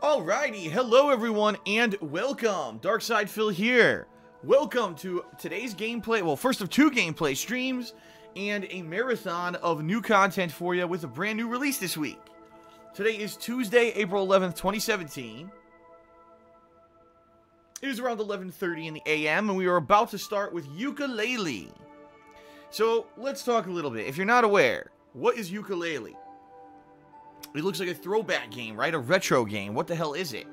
Alrighty, hello everyone, and welcome. Darkside Phil here. Welcome to today's gameplay, well, first of two gameplay streams, and a marathon of new content for you with a brand new release this week. Today is Tuesday, April 11th, 2017. It is around 11:30 in the AM, and we are about to start with Yooka-Laylee. So, let's talk a little bit. If you're not aware, what is Yooka-Laylee? It looks like a throwback game, right? A retro game. What the hell is it?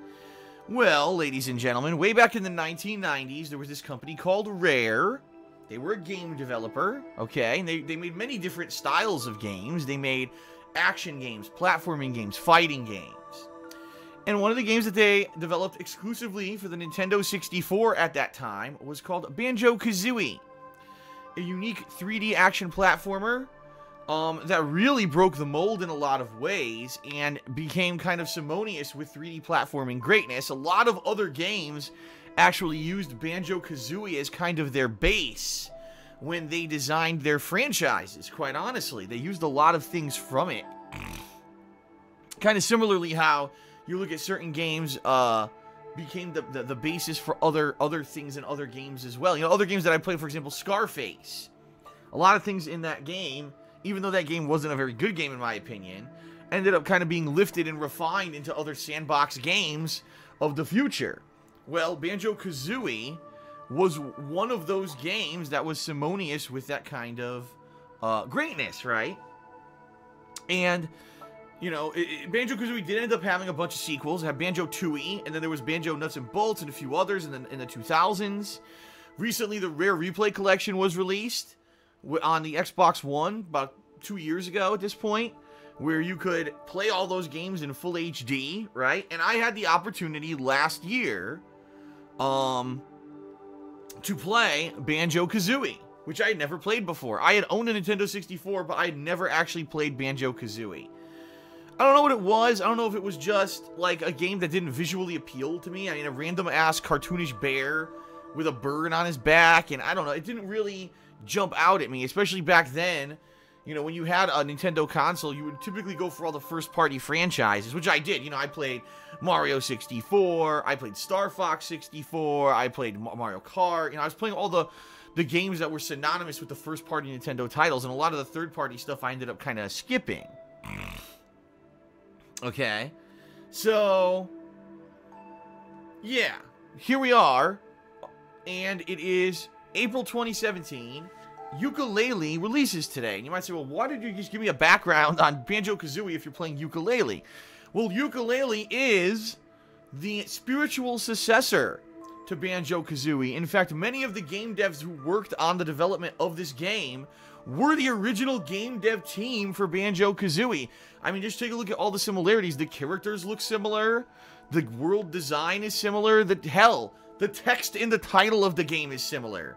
Well, ladies and gentlemen, way back in the 1990s, there was this company called Rare. They were a game developer, okay? And they made many different styles of games. They made action games, platforming games, fighting games. And one of the games that they developed exclusively for the Nintendo 64 at that time was called Banjo-Kazooie. A unique 3D action platformer that really broke the mold in a lot of ways and became kind of synonymous with 3D platforming greatness. A lot of other games actually used Banjo-Kazooie as kind of their base when they designed their franchises, quite honestly. They used a lot of things from it. Kind of similarly how you look at certain games became the basis for other things in other games as well. You know, other games that I played, for example, Scarface. A lot of things in that game, even though that game wasn't a very good game in my opinion, ended up kind of being lifted and refined into other sandbox games of the future. Well, Banjo-Kazooie was one of those games that was synonymous with that kind of greatness, right? And, you know, Banjo-Kazooie did end up having a bunch of sequels. It had Banjo-Tooie, and then there was Banjo Nuts and Bolts and a few others in the 2000s. Recently, the Rare Replay Collection was released on the Xbox One about 2 years ago at this point, where you could play all those games in full HD, right? And I had the opportunity last year to play Banjo-Kazooie, which I had never played before. I had owned a Nintendo 64, but I had never actually played Banjo-Kazooie. I don't know what it was. I don't know if it was just like a game that didn't visually appeal to me. I mean, a random-ass cartoonish bear with a bird on his back, and I don't know. It didn't really jump out at me, especially back then. You know, when you had a Nintendo console, you would typically go for all the first-party franchises, which I did. You know, I played Mario 64, I played Star Fox 64, I played Mario Kart. You know, I was playing all the games that were synonymous with the first-party Nintendo titles, and a lot of the third-party stuff I ended up kind of skipping. Okay, so yeah, here we are, and it is April 2017. Yooka-Laylee releases today. And you might say, well, why did you just give me a background on Banjo-Kazooie if you're playing Yooka-Laylee? Well, Yooka-Laylee is the spiritual successor to Banjo-Kazooie. In fact, many of the game devs who worked on the development of this game were the original game dev team for Banjo-Kazooie. I mean, just take a look at all the similarities. The characters look similar. The world design is similar. The text in the title of the game is similar.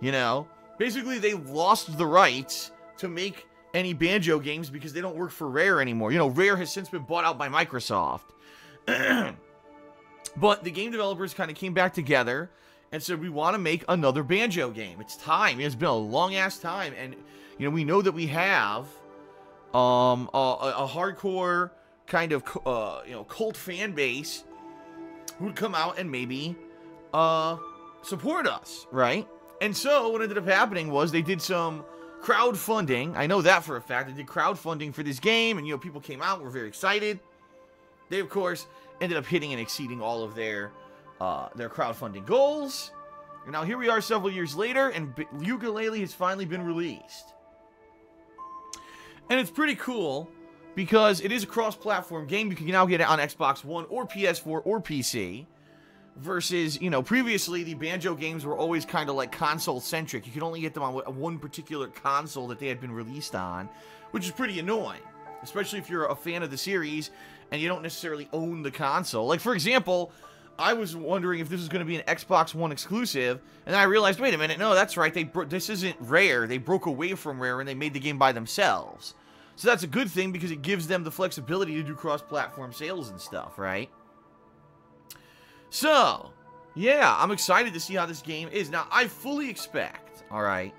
You know? Basically, they lost the rights to make any Banjo games because they don't work for Rare anymore. You know, Rare has since been bought out by Microsoft. But the game developers kind of came back together and said, we want to make another Banjo game. It's time. It's been a long-ass time. And, you know, we know that we have a hardcore kind of, you know, cult fan base who would come out and maybe support us, right? And so what ended up happening was they did some crowdfunding. I know that for a fact. They did crowdfunding for this game, and, you know, people came out, were very excited. They, of course, ended up hitting and exceeding all of their crowdfunding goals. And now here we are several years later, and Yooka-Laylee has finally been released. And it's pretty cool because it is a cross-platform game. You can now get it on Xbox One or PS4 or PC. Versus, you know, previously the Banjo games were always kind of like console-centric. You could only get them on one particular console that they had been released on, which is pretty annoying. Especially if you're a fan of the series and you don't necessarily own the console. Like, for example, I was wondering if this was going to be an Xbox One exclusive, and then I realized, wait a minute, no, that's right, this isn't Rare. They broke away from Rare and they made the game by themselves. So that's a good thing because it gives them the flexibility to do cross-platform sales and stuff, right? So, yeah, I'm excited to see how this game is. Now, I fully expect, alright,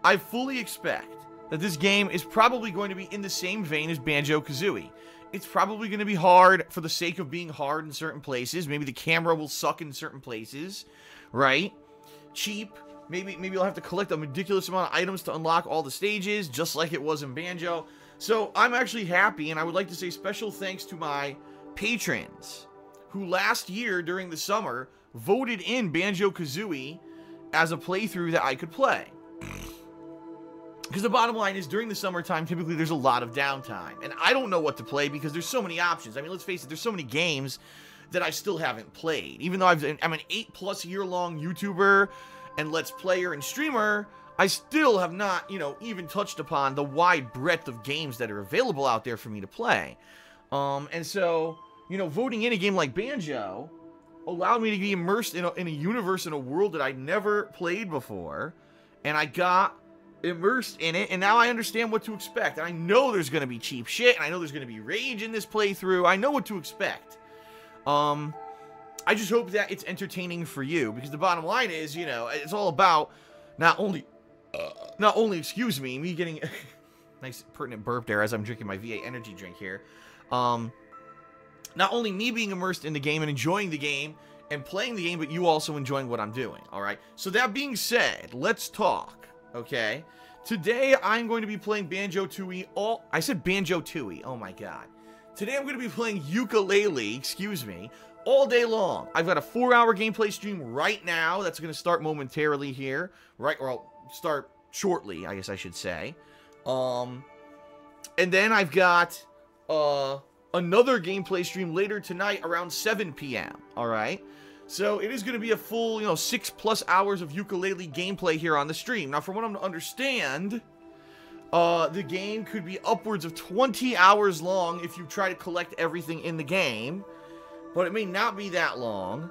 that this game is probably going to be in the same vein as Banjo-Kazooie. it's probably going to be hard for the sake of being hard in certain places. Maybe the camera will suck in certain places, right? Cheap. Maybe you'll have to collect a ridiculous amount of items to unlock all the stages, just like it was in Banjo. So I'm actually happy, and I would like to say special thanks to my patrons who last year during the summer voted in Banjo-Kazooie as a playthrough that I could play. Because the bottom line is, during the summertime, typically there's a lot of downtime. And I don't know what to play because there's so many options. I mean, let's face it, there's so many games that I still haven't played. Even though I'm an 8+ year long YouTuber and Let's Player and streamer, I still have not, even touched upon the wide breadth of games that are available out there for me to play. And so, voting in a game like Banjo allowed me to be immersed in a universe, in a world that I'd never played before. And I got immersed in it, and now I understand what to expect. And I know there's going to be cheap shit, and I know there's going to be rage in this playthrough. I know what to expect. I just hope that it's entertaining for you, because the bottom line is, it's all about not only, excuse me getting nice pertinent burp there as I'm drinking my VA energy drink here. Not only me being immersed in the game and enjoying the game and playing the game, but you also enjoying what I'm doing. All right. So that being said, let's talk. Okay. Today I'm going to be playing banjo-tooie. I said banjo-tooie. Oh my god. Today I'm going to be playing Yooka-Laylee, excuse me, all day long. I've got a 4-hour gameplay stream right now that's going to start momentarily here, right? Or I'll start shortly, I guess I should say. And then I've got another gameplay stream later tonight around 7 p.m. All right. So it is going to be a full, 6+ hours of Yooka-Laylee gameplay here on the stream. Now, from what I'm to understand, the game could be upwards of 20 hours long if you try to collect everything in the game. But it may not be that long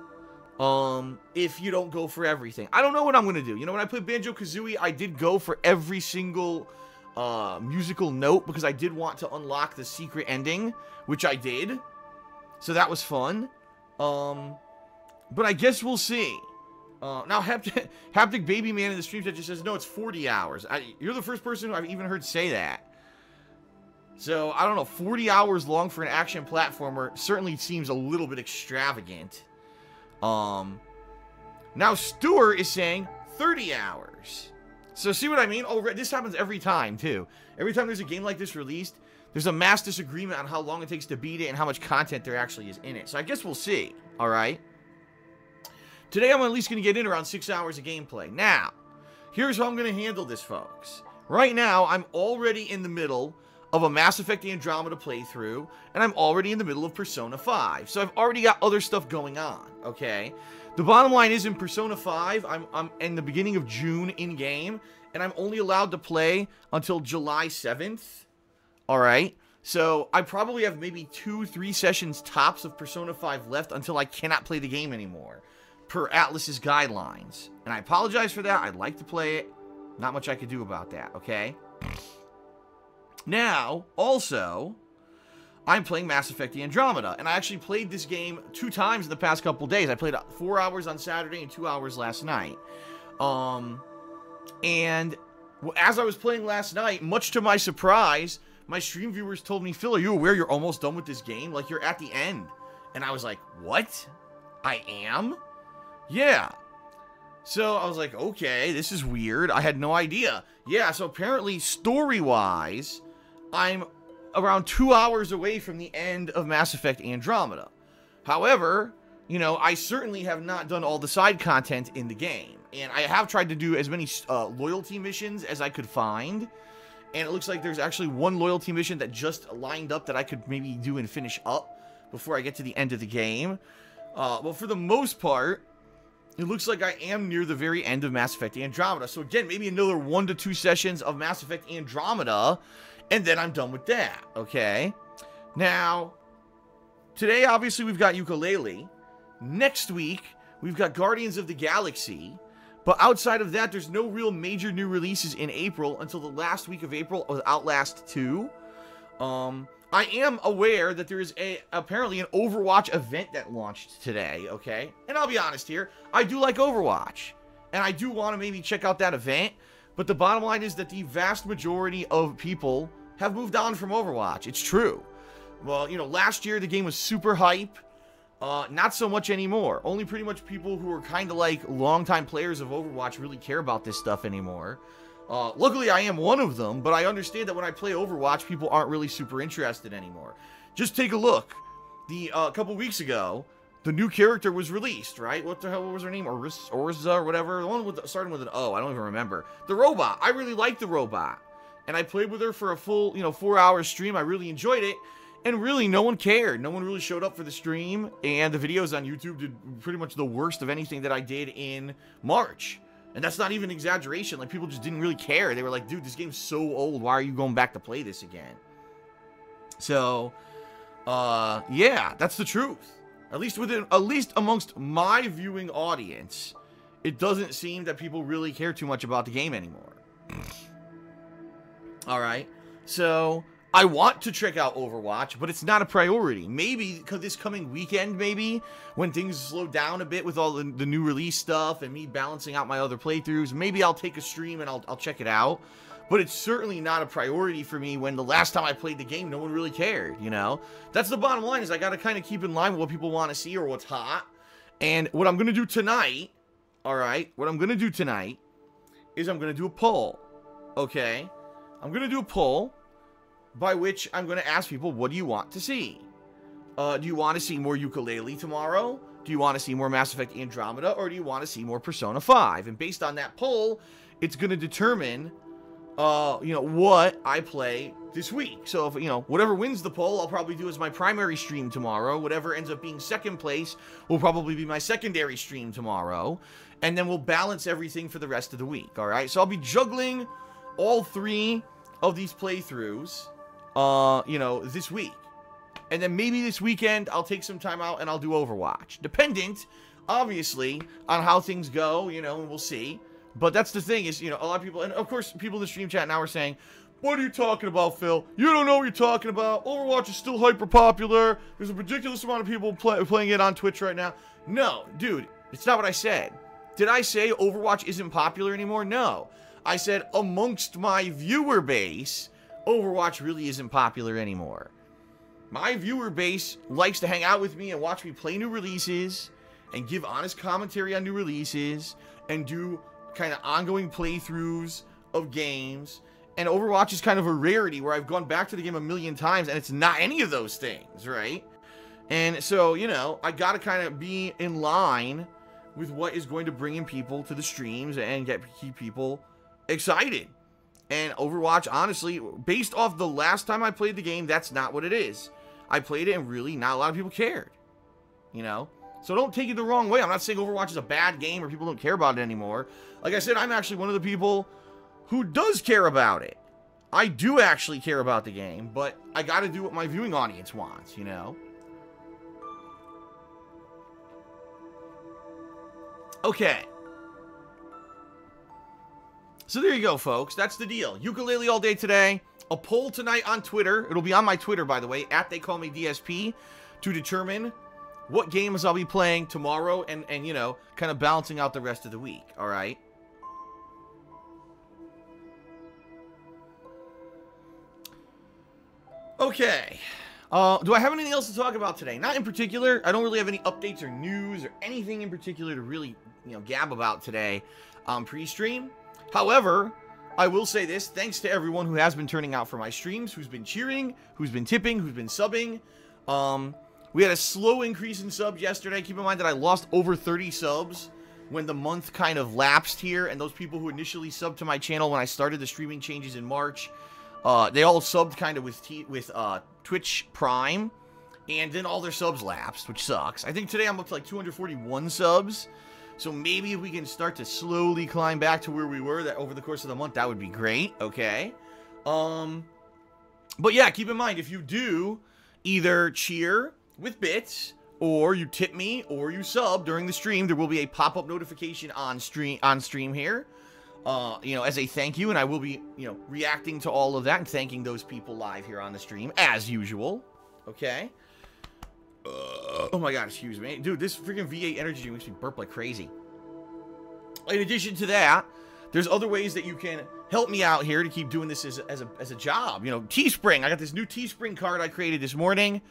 if you don't go for everything. I don't know what I'm going to do. When I played Banjo-Kazooie, I did go for every single musical note because I did want to unlock the secret ending, which I did. So that was fun. But I guess we'll see. Now, Haptic Baby Man in the stream chat just says, no, it's 40 hours. You're the first person who I've even heard say that. So, I don't know, 40 hours long for an action platformer certainly seems a little bit extravagant. Now, Stuart is saying 30 hours. So, see what I mean? Oh, this happens every time, too. Every time there's a game like this released, there's a mass disagreement on how long it takes to beat it and how much content there actually is in it. So, I guess we'll see. All right? Today, I'm at least going to get in around 6 hours of gameplay. Now, here's how I'm going to handle this, folks. Right now, I'm already in the middle of a Mass Effect Andromeda playthrough, and I'm already in the middle of Persona 5. So I've already got other stuff going on, okay? The bottom line is, in Persona 5, I'm in the beginning of June in-game, and I'm only allowed to play until July 7th, alright? So I probably have maybe 2-3 sessions tops of Persona 5 left until I cannot play the game anymore, per Atlas's guidelines. And I apologize for that. I'd like to play it. Not much I could do about that, okay? Now, also, I'm playing Mass Effect Andromeda, and I actually played this game 2 times in the past couple days. I played 4 hours on Saturday and 2 hours last night. And as I was playing last night, much to my surprise, my stream viewers told me, Phil, are you aware you're almost done with this game? Like, you're at the end. And I was like, what? I am? Yeah. So I was like, okay, this is weird. I had no idea. Yeah, so apparently, story-wise, I'm around 2 hours away from the end of Mass Effect Andromeda. However, I certainly have not done all the side content in the game. And I have tried to do as many loyalty missions as I could find. And it looks like there's actually one loyalty mission that just lined up that I could maybe do and finish up before I get to the end of the game. But for the most part, it looks like I am near the very end of Mass Effect Andromeda. So again, maybe another 1 to 2 sessions of Mass Effect Andromeda, and then I'm done with that, okay? Now, today, obviously, we've got Yooka-Laylee. Next week, we've got Guardians of the Galaxy. But outside of that, there's no real major new releases in April until the last week of April with Outlast 2. I am aware that there is apparently an Overwatch event that launched today, okay? And I'll be honest here, I do like Overwatch. And I do want to maybe check out that event. But the bottom line is that the vast majority of people have moved on from Overwatch. It's true. Well, you know, last year the game was super hype. Not so much anymore. Only pretty much people who are kind of like longtime players of Overwatch really care about this stuff anymore. Luckily, I am one of them, but I understand that when I play Overwatch, people aren't really super interested anymore. Just take a look. A couple weeks ago, the new character was released, right? What the hell was her name? Orza or whatever? The one starting with an O. I don't even remember. The robot. I really liked the robot. And I played with her for a full, 4-hour stream. I really enjoyed it. And really, no one cared. No one really showed up for the stream. And the videos on YouTube did pretty much the worst of anything that I did in March. And that's not even an exaggeration. Like, people just didn't really care. They were like, dude, this game's so old. Why are you going back to play this again? So, yeah, that's the truth. At least amongst my viewing audience, it doesn't seem that people really care too much about the game anymore. Alright, so I want to check out Overwatch, but it's not a priority. Maybe because this coming weekend, maybe, when things slow down a bit with all the new release stuff and me balancing out my other playthroughs, maybe I'll take a stream and I'll check it out. But it's certainly not a priority for me when the last time I played the game, no one really cared, you know? That's the bottom line, is I gotta kind of keep in line with what people want to see or what's hot. And what I'm gonna do tonight, alright, what I'm gonna do tonight is I'm gonna do a poll, okay? I'm gonna do a poll by which I'm gonna ask people, what do you want to see? Do you want to see more Yooka-Laylee tomorrow? Do you want to see more Mass Effect Andromeda? Or do you want to see more Persona 5? And based on that poll, it's gonna determine what I play this week. So if, whatever wins the poll, I'll probably do as my primary stream tomorrow. Whatever ends up being second place will probably be my secondary stream tomorrow. And then we'll balance everything for the rest of the week, alright? So I'll be juggling all 3 of these playthroughs, this week. And then maybe this weekend, I'll take some time out and I'll do Overwatch. Dependent, obviously, on how things go, and we'll see. But that's the thing is, a lot of people, and of course, people in the stream chat now are saying, what are you talking about, Phil? You don't know what you're talking about. Overwatch is still hyper popular. There's a ridiculous amount of people playing it on Twitch right now. No, dude, it's not what I said. Did I say Overwatch isn't popular anymore? No. I said amongst my viewer base, Overwatch really isn't popular anymore. My viewer base likes to hang out with me and watch me play new releases and give honest commentary on new releases and do kind of ongoing playthroughs of games. And Overwatch is kind of a rarity where I've gone back to the game a million times and it's not any of those things, right? And so, I gotta kind of be in line with what is going to bring in people to the streams and keep people excited. And Overwatch, honestly, based off the last time I played the game, that's not what it is. I played it and really not a lot of people cared, So don't take it the wrong way. I'm not saying Overwatch is a bad game or people don't care about it anymore. Like I said, I'm actually one of the people who does care about it. I do actually care about the game, but I gotta do what my viewing audience wants, Okay. So there you go, folks. That's the deal. Yooka-Laylee all day today. A poll tonight on Twitter. It'll be on my Twitter, by the way, @TheyCallMeDSP, to determine what games I'll be playing tomorrow and kind of balancing out the rest of the week, alright? Okay. Do I have anything else to talk about today? Not in particular. I don't really have any updates or news or anything in particular to really, gab about today on PreStream. However, I will say this, thanks to everyone who has been turning out for my streams, who's been cheering, who's been tipping, who's been subbing. We had a slow increase in subs yesterday. Keep in mind that I lost over 30 subs when the month kind of lapsed here, and those people who initially subbed to my channel when I started the streaming changes in March, they all subbed kind of with Twitch Prime, and then all their subs lapsed, which sucks. I think today I'm up to like 241 subs, so maybe if we can start to slowly climb back to where we were over the course of the month, that would be great, okay? But yeah, keep in mind, if you do either cheer with bits, or you tip me, or you sub during the stream, there will be a pop-up notification on stream here, as a thank you, and I will be, reacting to all of that and thanking those people live here on the stream, as usual, okay? Oh my god, excuse me. Dude, this freaking V8 energy drink makes me burp like crazy. In addition to that, there's other ways that you can help me out here to keep doing this as a job. You know, Teespring. I got this new Teespring card I created this morning.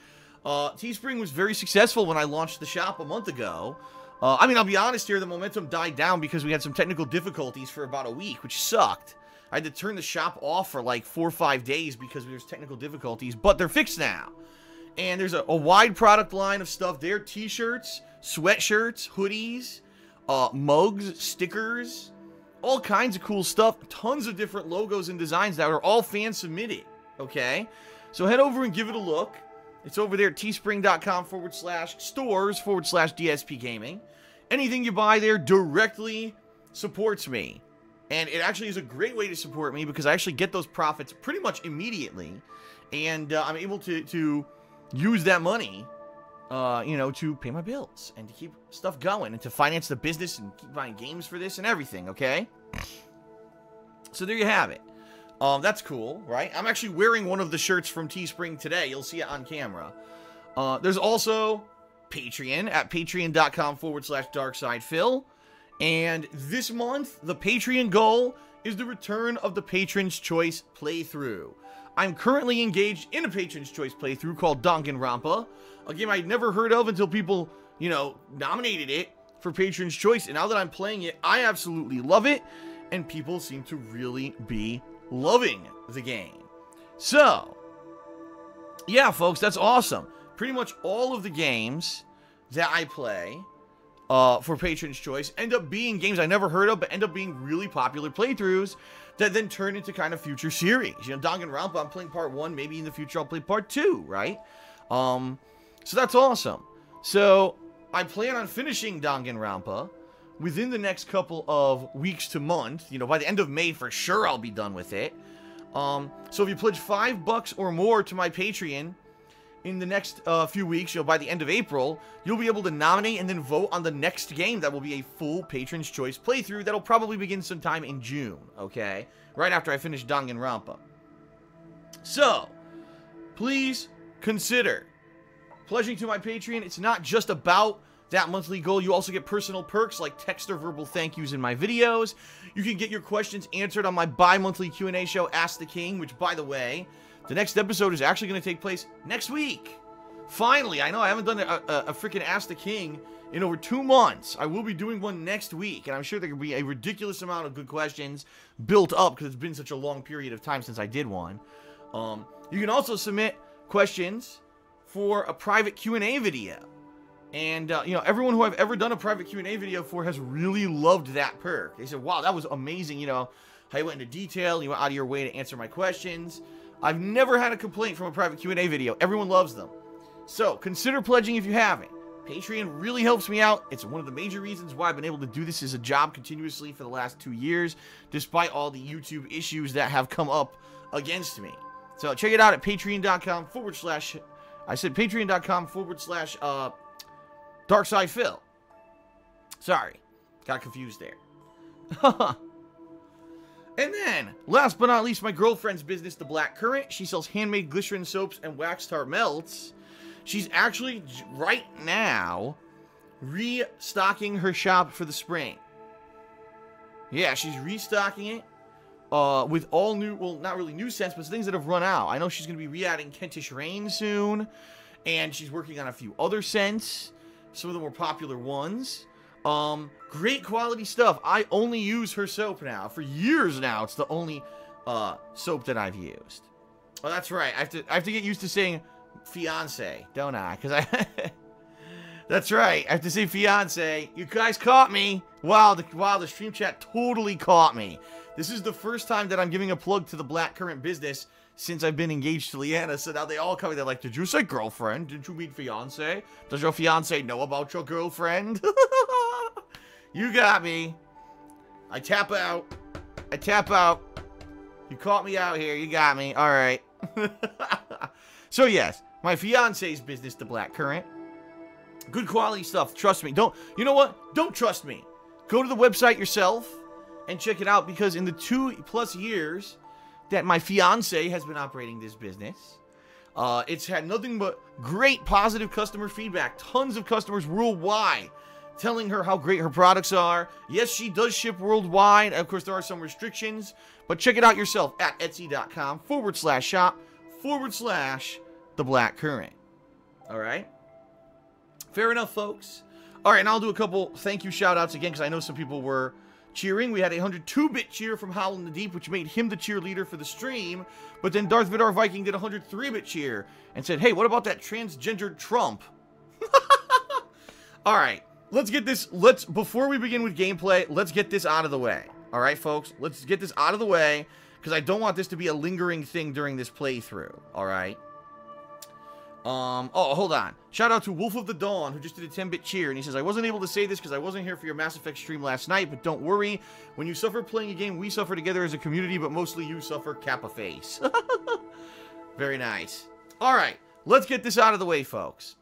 Teespring was very successful when I launched the shop a month ago. I mean, I'll be honest here, the momentum died down because we had some technical difficulties for about a week, which sucked. I had to turn the shop off for like 4 or 5 days because there's technical difficulties, but they're fixed now. And there's a wide product line of stuff there. T-shirts, sweatshirts, hoodies, mugs, stickers, all kinds of cool stuff. Tons of different logos and designs that are all fan submitted, okay? So head over and give it a look. It's over there at teespring.com/stores/DSPGaming. Anything you buy there directly supports me. And it actually is a great way to support me because I actually get those profits pretty much immediately. And I'm able to use that money, you know, to pay my bills and to keep stuff going and to finance the business and keep buying games for this and everything, okay? So there you have it. That's cool, right? I'm actually wearing one of the shirts from Teespring today. You'll see it on camera. There's also Patreon at patreon.com/darksidefil. And this month, the Patreon goal is the return of the Patron's Choice playthrough. I'm currently engaged in a Patron's Choice playthrough called Danganronpa, a game I'd never heard of until people, you know, nominated it for Patron's Choice. And now that I'm playing it, I absolutely love it. And people seem to really be loving the game. So, yeah, folks, that's awesome. Pretty much all of the games that I play for Patron's Choice end up being games I never heard of, but end up being really popular playthroughs that then turn into kind of future series. You know, Danganronpa, I'm playing part 1. Maybe in the future I'll play part 2, right? So that's awesome. So I plan on finishing Danganronpa within the next couple of weeks to month. You know, by the end of May for sure I'll be done with it. So if you pledge $5 or more to my Patreon in the next few weeks, you know, by the end of April, you'll be able to nominate and then vote on the next game that will be a full Patron's Choice playthrough that'll probably begin sometime in June, okay? Right after I finish Danganronpa. So, please consider pledging to my Patreon. It's not just about that monthly goal. You also get personal perks like text or verbal thank yous in my videos. You can get your questions answered on my bi-monthly Q&A show, Ask the King, which, by the way, the next episode is actually going to take place next week. Finally, I know I haven't done a freaking Ask the King in over 2 months. I will be doing one next week, and I'm sure there will be a ridiculous amount of good questions built up because it's been such a long period of time since I did one. You can also submit questions for a private Q&A video. And, you know, everyone who I've ever done a private Q&A video for has really loved that perk. They said, wow, that was amazing, you know, how you went into detail, you went out of your way to answer my questions. I've never had a complaint from a private Q&A video. Everyone loves them. So, consider pledging if you haven't. Patreon really helps me out. It's one of the major reasons why I've been able to do this as a job continuously for the last 2 years, despite all the YouTube issues that have come up against me. So, check it out at patreon.com/ I said patreon.com/ DarkSidePhil. Sorry. Got confused there. And then, last but not least, my girlfriend's business, The Black Currant. She sells handmade glycerin soaps and wax tart melts. She's actually, right now, restocking her shop for the spring. Yeah, she's restocking it with all new, well, not really new scents, but things that have run out. I know she's going to be re-adding Kentish Rain soon, and she's working on a few other scents, some of the more popular ones. Great quality stuff. I only use her soap now. For years now, it's the only soap that I've used. Oh, that's right. I have to get used to saying fiance, don't I? Because that's right. I have to say fiance. You guys caught me. Wow, the stream chat totally caught me. This is the first time that I'm giving a plug to the Black Currant business since I've been engaged to Leanna. So now they all come. They're like, did you say girlfriend? Did you mean fiance? Does your fiance know about your girlfriend? You got me. I tap out. I tap out. You caught me out here. You got me. All right. So yes, my fiance's business, The Black Currant. Good quality stuff. Trust me. You know what? Don't trust me. Go to the website yourself and check it out, because in the 2+ years that my fiance has been operating this business, it's had nothing but great positive customer feedback. Tons of customers worldwide telling her how great her products are. Yes, she does ship worldwide. Of course, there are some restrictions, but check it out yourself at etsy.com/shop/theblackcurrant. All right? Fair enough, folks. All right, and I'll do a couple thank you shout-outs again, because I know some people were cheering. We had a 102-bit cheer from Howl in the Deep, which made him the cheerleader for the stream. But then Darth Vidar Viking did a 103-bit cheer and said, hey, what about that transgendered Trump? All right, let's get this. Before we begin with gameplay, let's get this out of the way. All right, folks, let's get this out of the way, because I don't want this to be a lingering thing during this playthrough. All right. Oh, hold on. Shout out to Wolf of the Dawn, who just did a 10-bit cheer, and he says, I wasn't able to say this because I wasn't here for your Mass Effect stream last night, but don't worry. When you suffer playing a game, we suffer together as a community, but mostly you suffer, Kappa face. Very nice. Alright, let's get this out of the way, folks.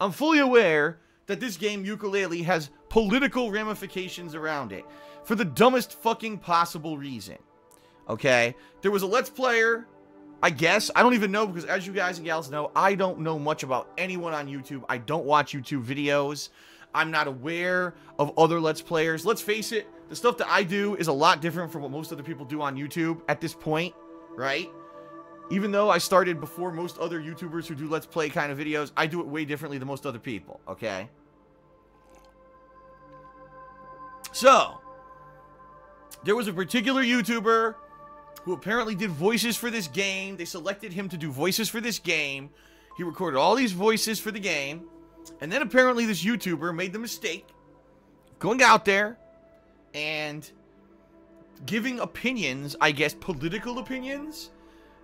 I'm fully aware that this game, Yooka-Laylee, has political ramifications around it, for the dumbest fucking possible reason. Okay? There was a Let's Player, I guess. I don't even know, because as you guys and gals know, I don't know much about anyone on YouTube. I don't watch YouTube videos. I'm not aware of other Let's Players. Let's face it, the stuff that I do is a lot different from what most other people do on YouTube at this point, right? Even though I started before most other YouTubers who do Let's Play kind of videos, I do it way differently than most other people, okay? So, there was a particular YouTuber who apparently did voices for this game. They selected him to do voices for this game. He recorded all these voices for the game. And then apparently this YouTuber made the mistake of going out there and giving opinions, I guess political opinions,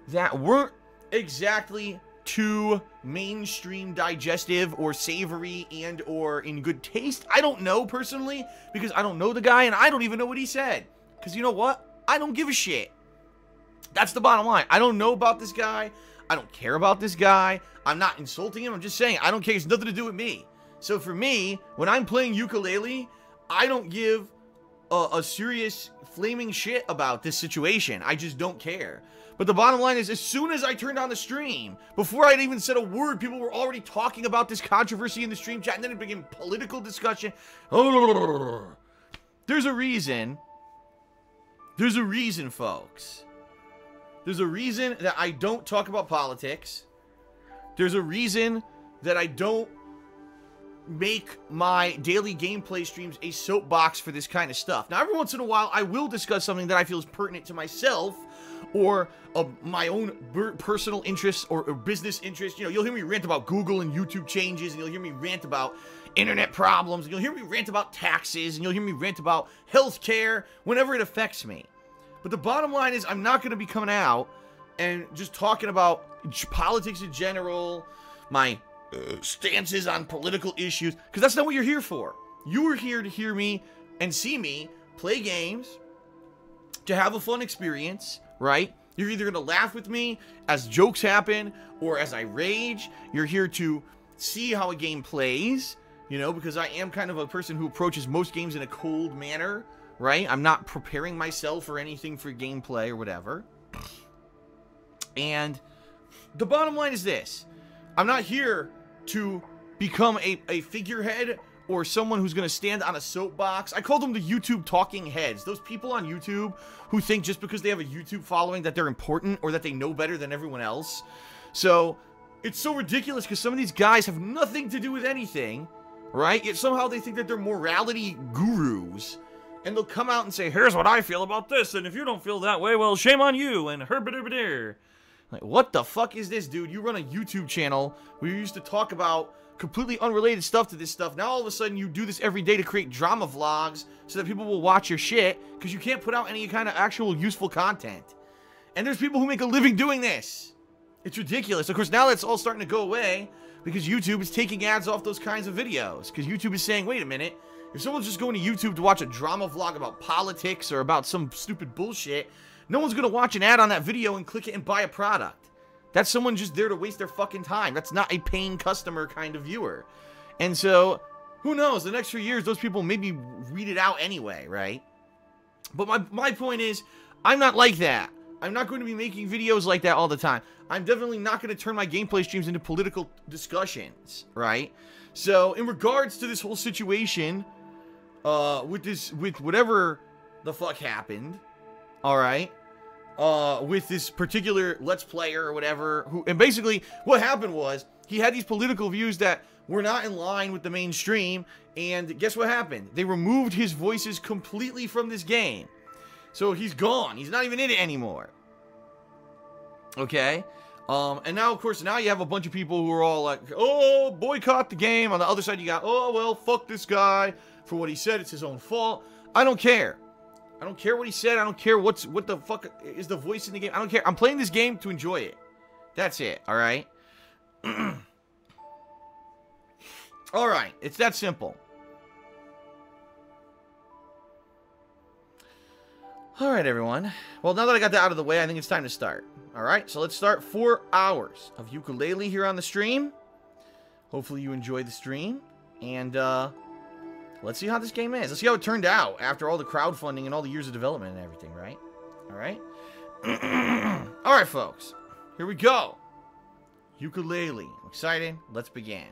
that weren't exactly too mainstream digestive or savory and or in good taste. I don't know personally, because I don't know the guy and I don't even know what he said. Because you know what? I don't give a shit. That's the bottom line. I don't know about this guy. I don't care about this guy. I'm not insulting him. I'm just saying I don't care. It's nothing to do with me. So for me, when I'm playing Yooka-Laylee, I don't give a serious flaming shit about this situation. I just don't care. But the bottom line is, as soon as I turned on the stream, before I'd even said a word, people were already talking about this controversy in the stream chat, and then it became political discussion. There's a reason. There's a reason, folks. There's a reason that I don't talk about politics. There's a reason that I don't make my daily gameplay streams a soapbox for this kind of stuff. Now, every once in a while, I will discuss something that I feel is pertinent to myself or my own personal interests or business interests. You know, you'll hear me rant about Google and YouTube changes, and you'll hear me rant about internet problems, and you'll hear me rant about taxes, and you'll hear me rant about healthcare whenever it affects me. But the bottom line is, I'm not going to be coming out and just talking about politics in general, my stances on political issues, because that's not what you're here for. You are here to hear me and see me play games, to have a fun experience, right? You're either going to laugh with me as jokes happen or as I rage. You're here to see how a game plays, you know, because I am kind of a person who approaches most games in a cold manner, right? I'm not preparing myself or anything for gameplay or whatever. And the bottom line is this. I'm not here to become a figurehead or someone who's going to stand on a soapbox. I call them the YouTube talking heads. Those people on YouTube who think just because they have a YouTube following that they're important or that they know better than everyone else. So it's so ridiculous because some of these guys have nothing to do with anything, right? Yet somehow they think that they're morality gurus. And they'll come out and say, here's what I feel about this, and if you don't feel that way, well, shame on you, and herbidibidir. Like, what the fuck is this, dude? You run a YouTube channel where you used to talk about completely unrelated stuff to this stuff. Now all of a sudden you do this every day to create drama vlogs so that people will watch your shit because you can't put out any kind of actual useful content. And there's people who make a living doing this. It's ridiculous. Of course, now that's all starting to go away because YouTube is taking ads off those kinds of videos. Because YouTube is saying, wait a minute, if someone's just going to YouTube to watch a drama vlog about politics or about some stupid bullshit, no one's going to watch an ad on that video and click it and buy a product. That's someone just there to waste their fucking time. That's not a paying customer kind of viewer. And so, who knows? The next few years, those people maybe weed it out anyway, right? But my point is, I'm not like that. I'm not going to be making videos like that all the time. I'm definitely not going to turn my gameplay streams into political discussions, right? So, in regards to this whole situation, with whatever the fuck happened, alright, with this particular Let's Player or whatever, and basically, what happened was, he had these political views that were not in line with the mainstream, and guess what happened? They removed his voices completely from this game. So he's gone. He's not even in it anymore. Okay? And now, of course, now you have a bunch of people who are all like, oh, boycott the game. On the other side, you got, oh, well, fuck this guy for what he said. It's his own fault. I don't care. I don't care what he said. I don't care what the fuck is the voice in the game. I don't care. I'm playing this game to enjoy it. That's it, all right? All right. It's that simple. Alright, everyone. Well, now that I got that out of the way, I think it's time to start. Alright, so let's start 4 hours of Yooka-Laylee here on the stream. Hopefully you enjoyed the stream. And, let's see how this game is. Let's see how it turned out after all the crowdfunding and all the years of development and everything, right? Alright? Alright, folks. Here we go. Yooka-Laylee. I'm excited. Let's begin.